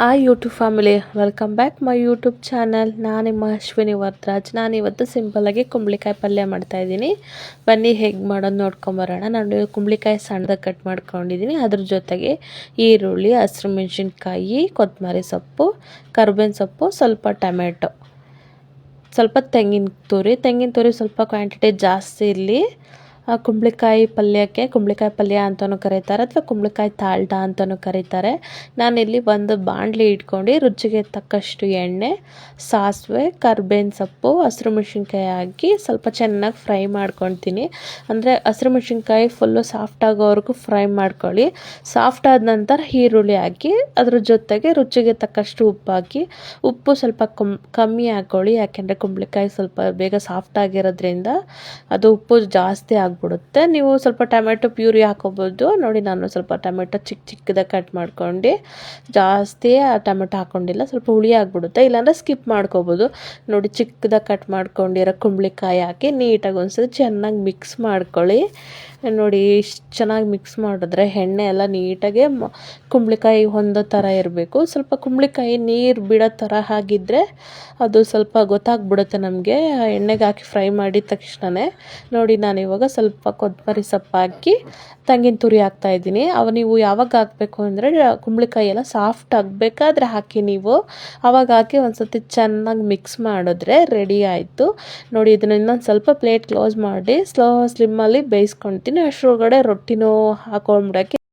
Hi YouTube family, welcome back my YouTube channel. ನಾನು ನಿಮ್ಮ ಅಶ್ವಿನಿ ವರದರಾಜ್. ನಾನಿವತ್ತು ಸಿಂಪಲ್ಲಾಗಿ ಕುಂಬಳಕಾಯಿ ಪಲ್ಯ ಮಾಡ್ತಾಯಿದ್ದೀನಿ. ಬನ್ನಿ ಹೇಗೆ ಮಾಡೋದು ನೋಡ್ಕೊಂಬರೋಣ. ನಾನು ಕುಂಬಳಕಾಯಿ ಸಣ್ಣದಾಗಿ ಕಟ್ ಮಾಡ್ಕೊಂಡಿದ್ದೀನಿ. ಅದ್ರ ಜೊತೆಗೆ ಈರುಳ್ಳಿ, ಹಸಿರು ಮೆಣಸಿನ್ಕಾಯಿ, ಕೊತ್ತಂಬರಿ ಸೊಪ್ಪು, ಕರ್ಬೇವಿನ ಸೊಪ್ಪು, ಸ್ವಲ್ಪ ಟೊಮೆಟೊ, ಸ್ವಲ್ಪ ತೆಂಗಿನ ತುರಿ ಸ್ವಲ್ಪ ಕ್ವಾಂಟಿಟಿ ಜಾಸ್ತಿ ಇರಲಿ. ಕುಂಬಳಕಾಯಿ ಪಲ್ಯಕ್ಕೆ ಕುಂಬಳಕಾಯಿ ಪಲ್ಯ ಅಂತಲೂ ಕರೀತಾರೆ ಅಥವಾ ಕುಂಬಳಕಾಯಿ ತಾಳ್ಟ ಅಂತಲೂ ಕರೀತಾರೆ. ನಾನಿಲ್ಲಿ ಒಂದು ಬಾಣಲಿ ಇಟ್ಕೊಂಡು ರುಚಿಗೆ ತಕ್ಕಷ್ಟು ಎಣ್ಣೆ, ಸಾಸಿವೆ, ಕರ್ಬೇವಿನ ಸೊಪ್ಪು, ಹಸಿರು ಮೆಣಸಿನ್ಕಾಯಿ ಹಾಕಿ ಸ್ವಲ್ಪ ಚೆನ್ನಾಗಿ ಫ್ರೈ ಮಾಡ್ಕೊತೀನಿ. ಅಂದರೆ ಹಸಿರು ಮೆಣಸಿನ್ಕಾಯಿ ಫುಲ್ಲು ಸಾಫ್ಟ್ ಆಗೋವರೆಗೂ ಫ್ರೈ ಮಾಡ್ಕೊಳ್ಳಿ. ಸಾಫ್ಟ್ ಆದ ನಂತರ ಈರುಳ್ಳಿ ಹಾಕಿ ಅದ್ರ ಜೊತೆಗೆ ರುಚಿಗೆ ತಕ್ಕಷ್ಟು ಉಪ್ಪು ಹಾಕಿ, ಉಪ್ಪು ಸ್ವಲ್ಪ ಕಮ್ಮಿ ಹಾಕ್ಕೊಳ್ಳಿ. ಯಾಕೆಂದರೆ ಕುಂಬಳಕಾಯಿ ಸ್ವಲ್ಪ ಬೇಗ ಸಾಫ್ಟ್ ಆಗಿರೋದ್ರಿಂದ ಅದು ಉಪ್ಪು ಜಾಸ್ತಿ ಆಗಿಬಿಡುತ್ತೆ. ನೀವು ಸ್ವಲ್ಪ ಟೊಮೆಟೊ ಪ್ಯೂರಿ ಹಾಕೋಬೋದು. ನೋಡಿ, ನಾನು ಸ್ವಲ್ಪ ಟೊಮೆಟೊ ಚಿಕ್ಕದಾಗಿ ಕಟ್ ಮಾಡ್ಕೊಂಡು, ಜಾಸ್ತಿ ಟೊಮೆಟೊ ಹಾಕ್ಕೊಂಡಿಲ್ಲ, ಸ್ವಲ್ಪ ಹುಳಿ ಆಗಿಬಿಡುತ್ತೆ. ಇಲ್ಲಾಂದರೆ ಸ್ಕಿಪ್ ಮಾಡ್ಕೋಬೋದು. ನೋಡಿ, ಚಿಕ್ಕದಾಗಿ ಕಟ್ ಮಾಡ್ಕೊಂಡಿರೋ ಕುಂಬಳಕಾಯಿ ಹಾಕಿ ನೀಟಾಗಿ ಒಂದ್ಸತಿ ಚೆನ್ನಾಗಿ ಮಿಕ್ಸ್ ಮಾಡ್ಕೊಳ್ಳಿ. ನೋಡಿ, ಇಷ್ಟು ಚೆನ್ನಾಗಿ ಮಿಕ್ಸ್ ಮಾಡಿದ್ರೆ ಎಣ್ಣೆ ಎಲ್ಲ ನೀಟಾಗೆ ಕುಂಬಳಕಾಯಿ ಹೊಂದೋ ಥರ ಇರಬೇಕು. ಸ್ವಲ್ಪ ಕುಂಬಳಕಾಯಿ ನೀರು ಬಿಡೋ ಥರ ಆಗಿದ್ದರೆ ಅದು ಸ್ವಲ್ಪ ಗೊತ್ತಾಗ್ಬಿಡುತ್ತೆ ನಮಗೆ, ಎಣ್ಣೆಗೆ ಹಾಕಿ ಫ್ರೈ ಮಾಡಿದ ತಕ್ಷಣವೇ. ನೋಡಿ, ನಾನಿವಾಗ ಸ್ವಲ್ಪ ಕೊತ್ತಂಬರಿ ಸೊಪ್ಪು ಹಾಕಿ ತೆಂಗಿನ ತುರಿ ಹಾಕ್ತಾಯಿದ್ದೀನಿ. ನೀವು ಯಾವಾಗ ಹಾಕಬೇಕು ಅಂದರೆ ಕುಂಬಳಕಾಯಿ ಎಲ್ಲ ಸಾಫ್ಟ್ ಆಗಬೇಕಾದ್ರೆ ಹಾಕಿ. ನೀವು ಆವಾಗ ಹಾಕಿ ಒಂದು ಸತಿ ಚೆನ್ನಾಗಿ ಮಿಕ್ಸ್ ಮಾಡಿದ್ರೆ ರೆಡಿ ಆಯಿತು. ನೋಡಿ, ಇದನ್ನು ಇನ್ನೊಂದು ಸ್ವಲ್ಪ ಪ್ಲೇಟ್ ಕ್ಲೋಸ್ ಮಾಡಿ ಸ್ಲಿಮ್ಮಲ್ಲಿ ಬೇಯಿಸ್ಕೊಳ್ತೀನಿ. ಅಷ್ಟರೊಳಗಡೆ ರೊಟ್ಟಿನೂ ಹಾಕೊಂಡ್ಬಿಡೋಕ್ಕೆ